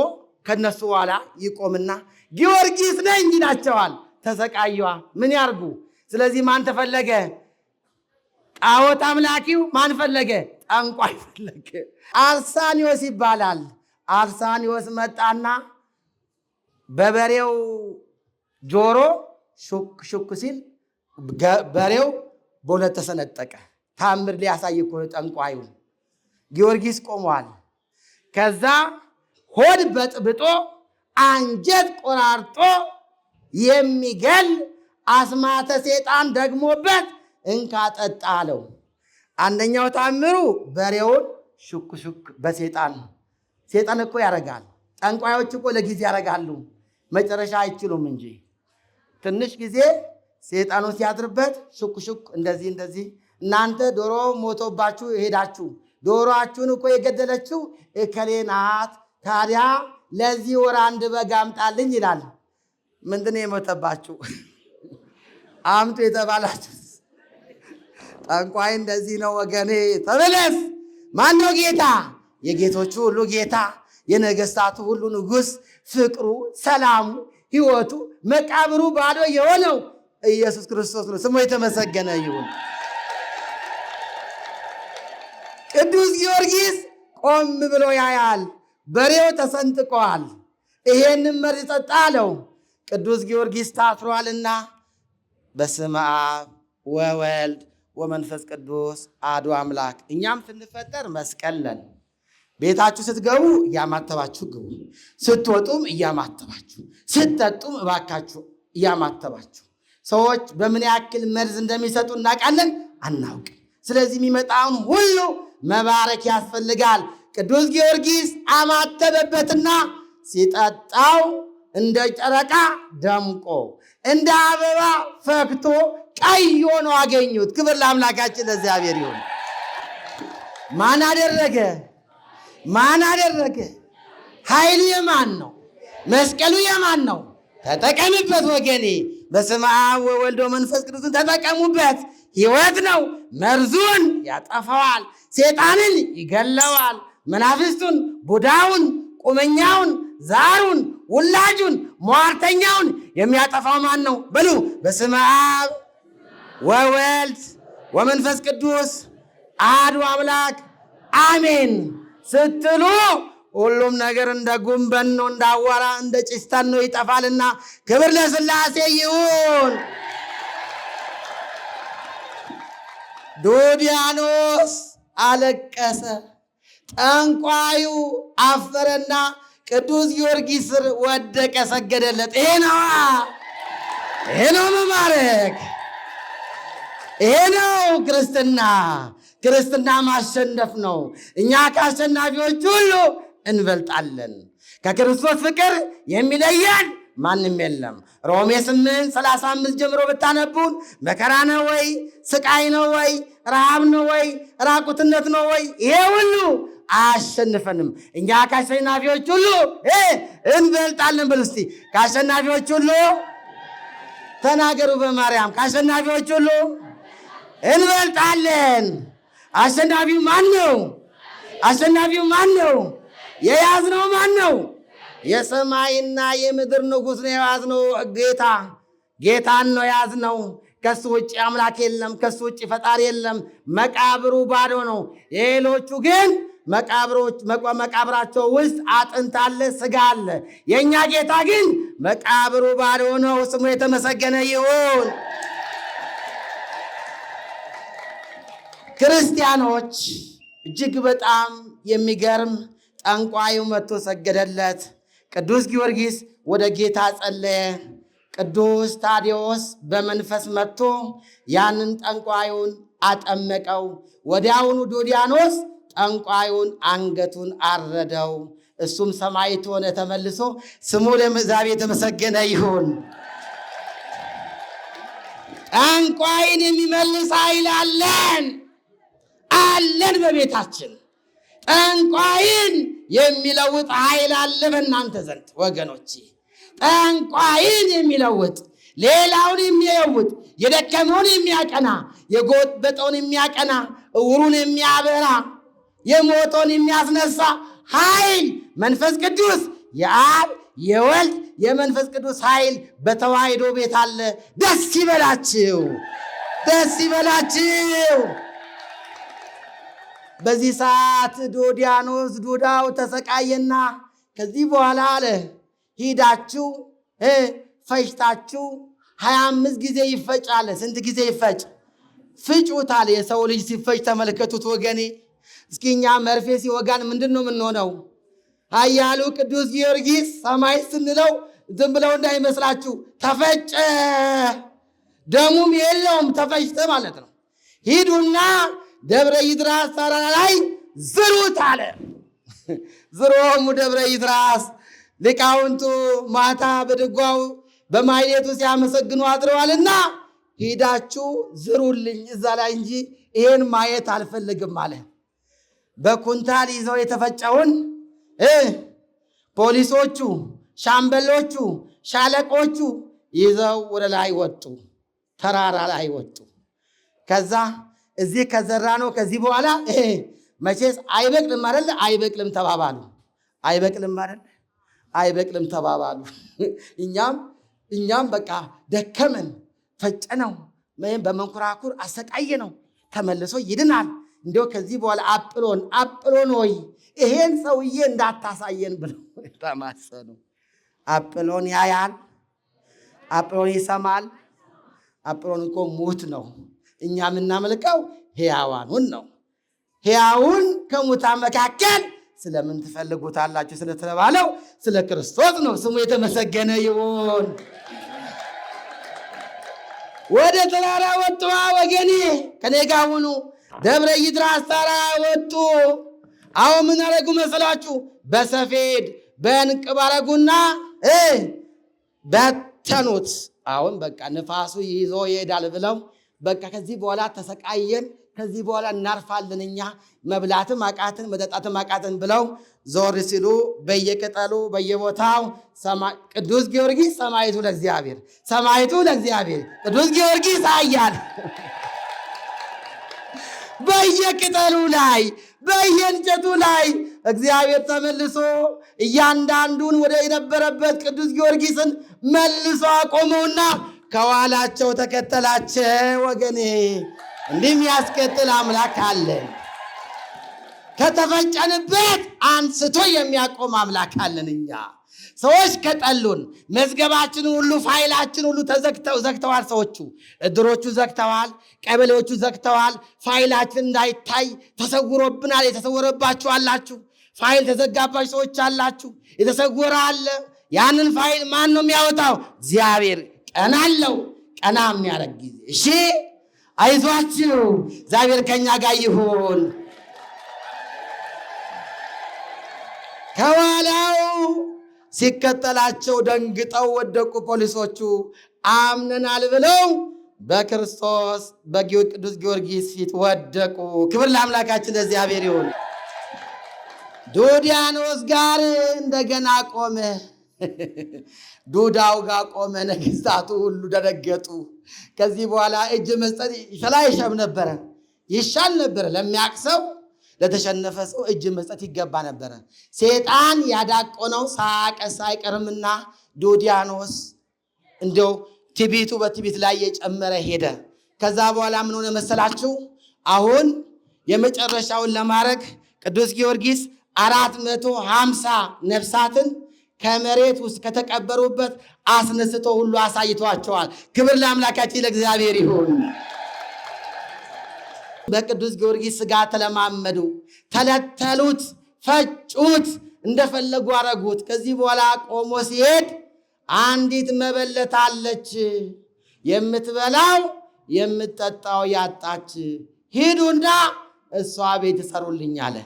ከነሱ በኋላ ይቆምና ጊዮርጊስ ነኝ ይላቸዋል። ተሰቃየዋ። ምን ያርጉ? ስለዚህ ማን ተፈለገ? ጣዖት አምላኪው ማን ፈለገ? ጠንቋይ ፈለገ። አርሳኒዎስ ይባላል። አርሳኒዎስ መጣና በበሬው ጆሮ ሹክ ሲል በሬው በሁለት ተሰነጠቀ። ታምር ሊያሳይ እኮ ጠንቋዩ። ጊዮርጊስ ቆሟል። ከዛ ሆድ በጥብጦ አንጀት ቆራርጦ የሚገል አስማተ ሴጣን ደግሞበት እንካ ጠጣ አለው። አንደኛው ታምሩ በሬውን ሹክ በሴጣን ሴጣን እኮ ያረጋል። ጠንቋዮች እኮ ለጊዜ ያረጋሉ፣ መጨረሻ አይችሉም እንጂ ትንሽ ጊዜ ሴጣኑ ሲያድርበት ሹክ እንደዚህ። እናንተ ዶሮ ሞቶባችሁ ሄዳችሁ ዶሮአችሁን እኮ የገደለችው እከሌ ናት፣ ታዲያ ለዚህ ወር አንድ በግ አምጣልኝ ይላል። ምንድን ነው የሞተባችሁ? አምጡ የተባላችሁ ጠንቋይ እንደዚህ ነው ወገኔ። ተመለስ። ማን ነው ጌታ? የጌቶቹ ሁሉ ጌታ፣ የነገስታቱ ሁሉ ንጉሥ፣ ፍቅሩ፣ ሰላሙ፣ ሕይወቱ፣ መቃብሩ ባዶ የሆነው ኢየሱስ ክርስቶስ ነው። ስሙ የተመሰገነ ይሁን። ቅዱስ ጊዮርጊስ ቆም ብሎ ያያል። በሬው ተሰንጥቀዋል። ይሄንን መርዝ ጠጣ አለው። ቅዱስ ጊዮርጊስ ታስሯልና በስመ አብ ወወልድ ወመንፈስ ቅዱስ አሐዱ አምላክ። እኛም ስንፈጠር መስቀል ነን። ቤታችሁ ስትገቡ እያማተባችሁ ግቡ፣ ስትወጡም እያማተባችሁ፣ ስትጠጡም እባካችሁ እያማተባችሁ። ሰዎች በምን ያክል መርዝ እንደሚሰጡ እናውቃለን? አናውቅም። ስለዚህ የሚመጣውን ሁሉ መባረክ ያስፈልጋል። ቅዱስ ጊዮርጊስ አማተበበትና ሲጠጣው እንደ ጨረቃ ደምቆ እንደ አበባ ፈክቶ ቀይ ሆኖ አገኙት። ክብር ለአምላካችን ለእግዚአብሔር ይሁን። ማን አደረገ? ኃይሉ የማን ነው? መስቀሉ የማን ነው? ተጠቀምበት ወገኔ። በስመ አብ ወወልድ ወመንፈስ ቅዱስን ተጠቀሙበት። ሕይወት ነው። መርዙን ያጠፋዋል። ሴጣንን ይገለዋል። መናፍስቱን፣ ቡዳውን፣ ቁመኛውን፣ ዛሩን፣ ውላጁን፣ ሟርተኛውን የሚያጠፋው ማን ነው? በሉ በስመ አብ ወወልድ ወመንፈስ ቅዱስ አሐዱ አምላክ አሜን ስትሉ ሁሉም ነገር እንደ ጉንበን ነው፣ እንደ አዋራ፣ እንደ ጭስተን ነው ይጠፋልና ክብር ለሥላሴ ይሁን። ዶዲያኖስ አለቀሰ። ጠንቋዩ አፈረና ቅዱስ ጊዮርጊስ ስር ወደቀ፣ ሰገደለት። ይሄ ነው መማረክ፣ ይሄ ነው ክርስትና ማሸነፍ ነው። እኛ ከአሸናፊዎች ሁሉ እንበልጣለን። ከክርስቶስ ፍቅር የሚለየን ማንም የለም። ሮሜ 8:35 ጀምሮ ብታነቡን መከራ ነው ወይ? ስቃይ ነው ወይ? ረሃብ ነው ወይ? ራቁትነት ነው ወይ? ይሄ ሁሉ አያሸንፈንም። እኛ ከአሸናፊዎች ሁሉ እንበልጣለን። በሉ እስቲ ከአሸናፊዎች ሁሉ ተናገሩ በማርያም። ከአሸናፊዎች ሁሉ እንበልጣለን። አሸናፊው ማን ነው? የያዝነው ማን ነው? የሰማይና የምድር ንጉሥ ነው የያዝነው። ጌታን ነው የያዝነው። ከሱ ውጭ አምላክ የለም። ከሱ ውጭ ፈጣሪ የለም። መቃብሩ ባዶ ነው። የሌሎቹ ግን መቃብራቸው ውስጥ አጥንት አለ፣ ስጋ አለ። የእኛ ጌታ ግን መቃብሩ ባዶ ነው። ስሙ የተመሰገነ ይሁን። ክርስቲያኖች እጅግ በጣም የሚገርም ጠንቋዩ መጥቶ ሰገደለት። ቅዱስ ጊዮርጊስ ወደ ጌታ ጸለየ። ቅዱስ ታዲዎስ በመንፈስ መጥቶ ያንን ጠንቋዩን አጠመቀው። ወዲያውኑ ዶዲያኖስ ጠንቋዩን አንገቱን አረደው። እሱም ሰማዕት ሆነ ተመልሶ። ስሙ ለእግዚአብሔር የተመሰገነ ይሁን። ጠንቋይን የሚመልስ ኃይል አለን በቤታችን። ጠንቋይን የሚለውጥ ኃይል አለ በእናንተ ዘንድ ወገኖቼ። ጠንቋይን የሚለውጥ፣ ሌላውን የሚለውጥ፣ የደከመውን የሚያቀና፣ የጎበጠውን የሚያቀና፣ እውሩን የሚያበራ፣ የሞተውን የሚያስነሳ ኃይል መንፈስ ቅዱስ የአብ የወልድ የመንፈስ ቅዱስ ኃይል በተዋሕዶ ቤት አለ። ደስ ይበላችሁ፣ ደስ ይበላችሁ። በዚህ ሰዓት ዶዲያኖስ ዱዳው ተሰቃየና ከዚህ በኋላ አለ ሂዳችሁ ፈጭታችሁ 25 ጊዜ ይፈጫል። ስንት ጊዜ ይፈጭ? ፍጩት አለ። የሰው ልጅ ሲፈጭ ተመልከቱት ወገኔ። እስኪ እኛ መርፌ ሲወጋን ምንድን ነው የምንሆነው? ኃያሉ ቅዱስ ጊዮርጊስ ሰማይ ስንለው ዝም ብለው እንዳይመስላችሁ ተፈጨ፣ ደሙም የለውም ተፈጭተ ማለት ነው። ሂዱና ደብረ ይድራስ ተራራ ላይ ዝሩት አለ። ዝሮሙ ደብረ ይድራስ። ሊቃውንቱ ማታ በድጓው በማይሌቱ ሲያመሰግኑ አድረዋልና ሂዳችሁ ዝሩልኝ እዛ ላይ እንጂ ይሄን ማየት አልፈልግም አለ። በኩንታል ይዘው የተፈጨውን ፖሊሶቹ፣ ሻምበሎቹ፣ ሻለቆቹ ይዘው ወደ ላይ ወጡ፣ ተራራ ላይ ወጡ። ከዛ እዚህ ከዘራ ነው ከዚህ በኋላ መቼስ አይበቅልም አይደል? አይበቅልም ተባባሉ። አይበቅልም አይደል? አይበቅልም ተባባሉ። እኛም በቃ ደከመን፣ ፈጨነው፣ በመንኮራኩር አሰቃየ ነው፣ ተመልሶ ይድናል። እንዲያው ከዚህ በኋላ አጵሎን ወይ ይሄን ሰውዬ እንዳታሳየን ብለው ተማሰኑ። አጵሎን ያያል፣ አጵሎን ይሰማል። አጵሎን እኮ ሙት ነው። እኛ የምናመልከው ሕያዋኑን ነው። ሕያውን ከሙታን መካከል ስለምን ትፈልጉታላችሁ ስለተባለው ስለ ክርስቶስ ነው። ስሙ የተመሰገነ ይሁን። ወደ ተራራ ወጡ ወገኔ፣ ከኔ ጋር ሁኑ። ደብረ ይድራስ ተራራ ወጡ። አሁን ምን አረጉ መሰላችሁ? በሰፌድ በእንቅብ አረጉና በተኑት። አሁን በቃ ንፋሱ ይዞ ይሄዳል ብለው በቃ ከዚህ በኋላ ተሰቃየን፣ ከዚህ በኋላ እናርፋለን፣ እኛ መብላትም አቃትን መጠጣትም አቃትን ብለው ዞር ሲሉ በየቅጠሉ በየቦታው ቅዱስ ጊዮርጊስ ሰማዕቱ ለእግዚአብሔር፣ ሰማዕቱ ለእግዚአብሔር፣ ቅዱስ ጊዮርጊስ ኃያል በየቅጠሉ ላይ በየእንጨቱ ላይ እግዚአብሔር ተመልሶ እያንዳንዱን ወደ የነበረበት ቅዱስ ጊዮርጊስን መልሶ አቆመውና ከኋላቸው ተከተላቸው። ወገኔ እንዲህ የሚያስከትል አምላክ አለ። ከተፈጨንበት አንስቶ የሚያቆም አምላክ አለን። እኛ ሰዎች ከጠሉን መዝገባችንን ሁሉ ፋይላችን ሁሉ ዘግተዋል። ሰዎቹ እድሮቹ ዘግተዋል፣ ቀበሌዎቹ ዘግተዋል። ፋይላችን እንዳይታይ ተሰውሮብናል። የተሰወረባችሁ አላችሁ። ፋይል ተዘጋባችሁ ሰዎች አላችሁ። የተሰወረ አለ። ያንን ፋይል ማን ነው የሚያወጣው? እግዚአብሔር። ቀና አለው፣ ቀና የሚያደርግ ጊዜ። እሺ አይዟችሁ፣ እግዚአብሔር ከኛ ጋር ይሁን። ከኋላው ሲከተላቸው ደንግጠው ወደቁ። ፖሊሶቹ አምነናል ብለው በክርስቶስ በቅዱስ ጊዮርጊስ ፊት ወደቁ። ክብር ለአምላካችን ለእግዚአብሔር ይሁን። ዶዲያኖስ ጋር እንደገና ቆመ። ዱዳው ጋር ቆመ። ነገሥታቱ ሁሉ ደነገጡ። ከዚህ በኋላ እጅ መስጠት ይሻል ነበረ፣ ይሻል ነበረ። ለሚያቅሰው ለተሸነፈ ሰው እጅ መስጠት ይገባ ነበረ። ሰይጣን ያዳቆነው ሳያቀስ አይቀርምና ዶዲያኖስ እንደው ትዕቢቱ በትዕቢት ላይ የጨመረ ሄደ። ከዛ በኋላ ምን ሆነ መሰላችሁ? አሁን የመጨረሻውን ለማድረግ ቅዱስ ጊዮርጊስ 450 ነፍሳትን ከመሬት ውስጥ ከተቀበሩበት አስነስቶ ሁሉ አሳይቷቸዋል። ክብር ለአምላካችን ለእግዚአብሔር ይሁን። በቅዱስ ጊዮርጊስ ሥጋ ተለማመዱ፣ ተለተሉት፣ ፈጩት፣ እንደፈለጉ አረጉት። ከዚህ በኋላ ቆሞ ሲሄድ አንዲት መበለት አለች፣ የምትበላው የምትጠጣው ያጣች፣ ሂዱና እሷ ቤት ሰሩልኝ አለ።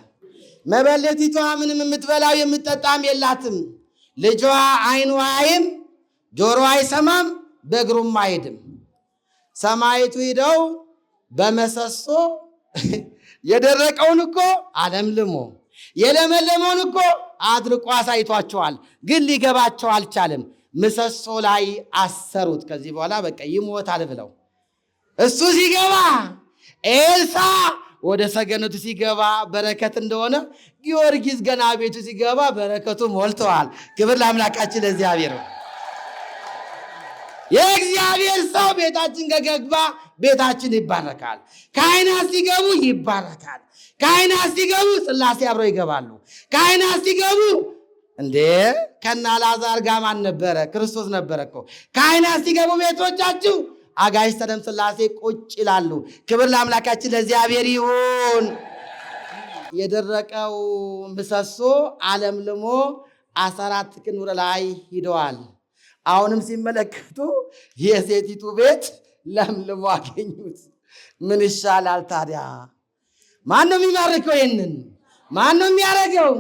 መበለቲቷ ምንም የምትበላው የምትጠጣም የላትም። ልጇ ዓይኑ አያይም፣ ጆሮ አይሰማም፣ በእግሩም አይሄድም። ሰማዕቱ ሂደው በመሰሶ የደረቀውን እኮ አለምልሞ የለመለመውን እኮ አድርቆ አሳይቷቸዋል። ግን ሊገባቸው አልቻለም። ምሰሶ ላይ አሰሩት። ከዚህ በኋላ በቃ ይሞታል ብለው እሱ ሲገባ ኤልሳ ወደ ሰገነቱ ሲገባ በረከት እንደሆነ ጊዮርጊስ ገና ቤቱ ሲገባ በረከቱ ሞልተዋል። ክብር ለአምላካችን ለእግዚአብሔር። የእግዚአብሔር ሰው ቤታችን ከገባ ቤታችን ይባረካል። ካህናት ሲገቡ ይባረካል። ካህናት ሲገቡ ሥላሴ አብረው ይገባሉ። ካህናት ሲገቡ እንዴ ከነ አልዓዛር ጋር ማን ነበረ? ክርስቶስ ነበረ እኮ። ካህናት ሲገቡ ቤቶቻችሁ አጋዕዝተ ደም ሥላሴ ቁጭ ይላሉ። ክብር ለአምላካችን ለእግዚአብሔር ይሁን። የደረቀው ምሰሶ አለምልሞ 14 ክንድ ወደ ላይ ሂደዋል። አሁንም ሲመለከቱ የሴቲቱ ቤት ለምልሞ አገኙት። ምን ይሻላል ታዲያ? ማን ነው የሚማርከው? ይህንን ማን ነው የሚያደርገው?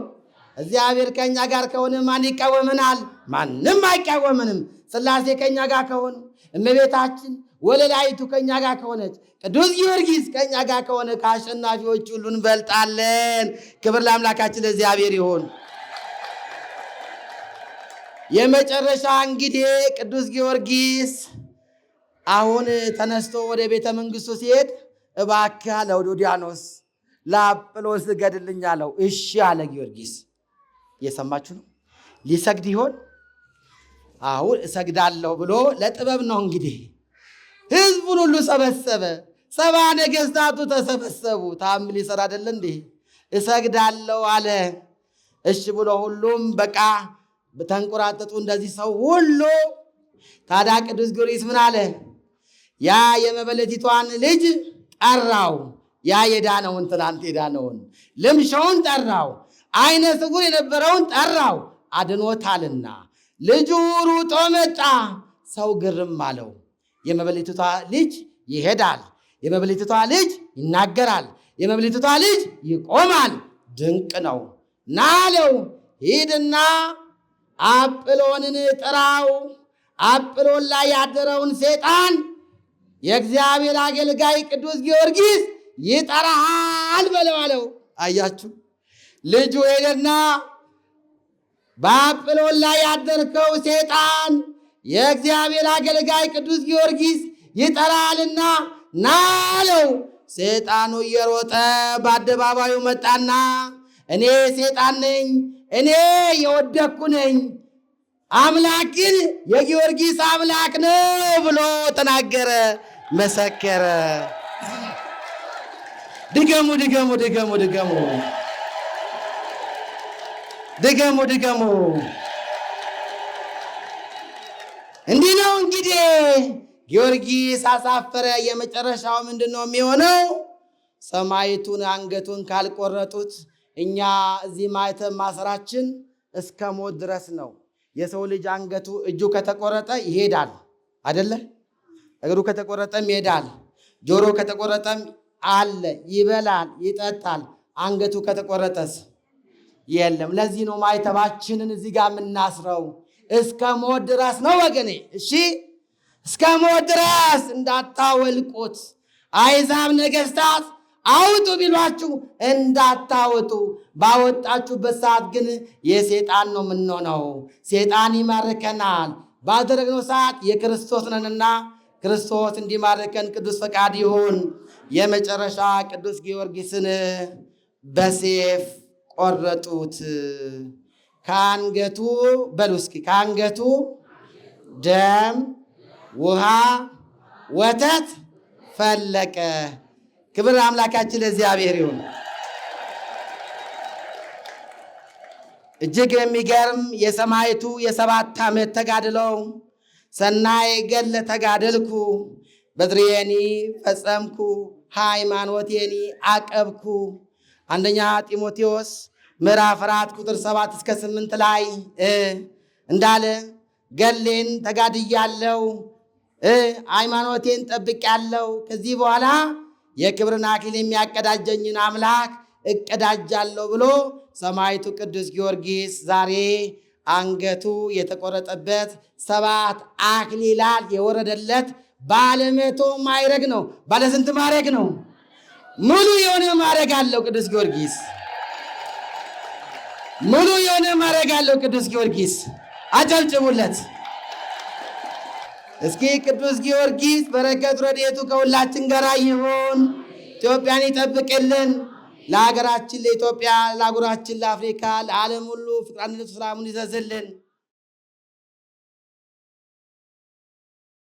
እግዚአብሔር ከኛ ጋር ከሆነ ማን ይቃወመናል? ማንም አይቃወመንም። ሥላሴ ከኛ ጋር ከሆነ፣ እመቤታችን ወለላይቱ ከኛ ጋር ከሆነች፣ ቅዱስ ጊዮርጊስ ከኛ ጋር ከሆነ ከአሸናፊዎች ሁሉ እንበልጣለን። ክብር ለአምላካችን ለእግዚአብሔር ይሁን። የመጨረሻ እንግዲህ ቅዱስ ጊዮርጊስ አሁን ተነስቶ ወደ ቤተ መንግሥቱ ሲሄድ እባክህ አለው ዶዲያኖስ ለአጵሎስ ስገድልኝ አለው። እሺ አለ ጊዮርጊስ። እየሰማችሁ ነው። ሊሰግድ ይሆን? አሁን እሰግዳለሁ ብሎ ለጥበብ ነው እንግዲህ ሕዝቡን ሁሉ ሰበሰበ። 70 ነገሥታቱ ተሰበሰቡ። ታምር ሊሰራ አይደለ እንዴ? እሰግዳለሁ አለ። እሺ ብሎ ሁሉም በቃ በተንቆራጠጡ እንደዚህ ሰው ሁሉ። ታዲያ ቅዱስ ጊዮርጊስ ምን አለ? ያ የመበለቲቷን ልጅ ጠራው። ያ የዳነውን ትናንት የዳነውን ልምሻውን ጠራው። አይነ ስውር የነበረውን ጠራው፣ አድኖታልና። ልጁ ሩጦ መጣ። ሰው ግርም አለው። የመበለቲቷ ልጅ ይሄዳል፣ የመበለቲቷ ልጅ ይናገራል፣ የመበለቲቷ ልጅ ይቆማል። ድንቅ ነው። ናለው ሂድና አጵሎንን ጥራው። አጵሎን ላይ ያደረውን ሰይጣን የእግዚአብሔር አገልጋይ ቅዱስ ጊዮርጊስ ይጠራሃል በለው አለው። አያችሁ፣ ልጁ ሄደና በአጵሎን ላይ ያደርከው ሰይጣን የእግዚአብሔር አገልጋይ ቅዱስ ጊዮርጊስ ይጠራልና ናለው። ሰይጣኑ እየሮጠ በአደባባዩ መጣና እኔ ሰይጣን ነኝ፣ እኔ የወደቅኩ ነኝ፣ አምላክ ግን የጊዮርጊስ አምላክ ነው ብሎ ተናገረ፣ መሰከረ። ድገሙ ድገሙ ድገሙ ድገሙ ድገሙ ድገሙ። እንዲህ ነው እንግዲህ ጊዮርጊስ አሳፈረ። የመጨረሻው ምንድን ነው የሚሆነው? ሰማዕቱን አንገቱን ካልቆረጡት እኛ እዚህ ማኅተም ማሰራችን እስከ ሞት ድረስ ነው። የሰው ልጅ አንገቱ እጁ ከተቆረጠ ይሄዳል አይደለ? እግሩ ከተቆረጠም ይሄዳል። ጆሮ ከተቆረጠም አለ፣ ይበላል፣ ይጠጣል። አንገቱ ከተቆረጠስ የለም። ለዚህ ነው ማኅተባችንን እዚህ ጋር የምናስረው። እስከ ሞት ድረስ ነው ወገኔ። እሺ፣ እስከ ሞት ድረስ እንዳታወልቁት። አሕዛብ ነገሥታት አውጡ ቢሏችሁ እንዳታወጡ። ባወጣችሁበት ሰዓት ግን የሰይጣን ነው የምንሆነው። ሰይጣን ይማርከናል። ባደረግነው ሰዓት የክርስቶስ ነንና ክርስቶስ እንዲማርከን ቅዱስ ፈቃድ ይሁን። የመጨረሻ ቅዱስ ጊዮርጊስን በሰይፍ ቆረጡት። ከአንገቱ በሉ እስኪ፣ ከአንገቱ ደም፣ ውሃ፣ ወተት ፈለቀ። ክብር አምላካችን ለእግዚአብሔር ይሁን። እጅግ የሚገርም የሰማዕቱ የ7 ዓመት ተጋድለው ሰናይ ገድለ ተጋደልኩ በትሬኒ ፈጸምኩ ሃይማኖቴኒ አቀብኩ። አንደኛ ጢሞቴዎስ ምዕራፍ 4 ቁጥር 7 እስከ 8 ላይ እንዳለ ገድሌን ተጋድያለሁ፣ ሃይማኖቴን ጠብቄያለሁ። ከዚህ በኋላ የክብርን አክሊል የሚያቀዳጀኝን አምላክ እቀዳጃለሁ ብሎ ሰማዕቱ ቅዱስ ጊዮርጊስ ዛሬ አንገቱ የተቆረጠበት 7 አክሊላት የወረደለት ባለ 100 ማዕረግ ነው። ባለ ስንት ማዕረግ ነው? ሙሉ የሆነ ማዕረግ አለው ቅዱስ ጊዮርጊስ። ሙሉ የሆነ ማዕረግ አለው ቅዱስ ጊዮርጊስ። አጨብጭቡለት እስኪ። ቅዱስ ጊዮርጊስ በረከት ረድኤቱ ከሁላችን ጋር ይሁን። ኢትዮጵያን ይጠብቅልን። ለሀገራችን ለኢትዮጵያ፣ ለአህጉራችን ለአፍሪካ፣ ለዓለም ሁሉ ፍቅር፣ አንድነቱ፣ ሰላሙን ይዘዝልን።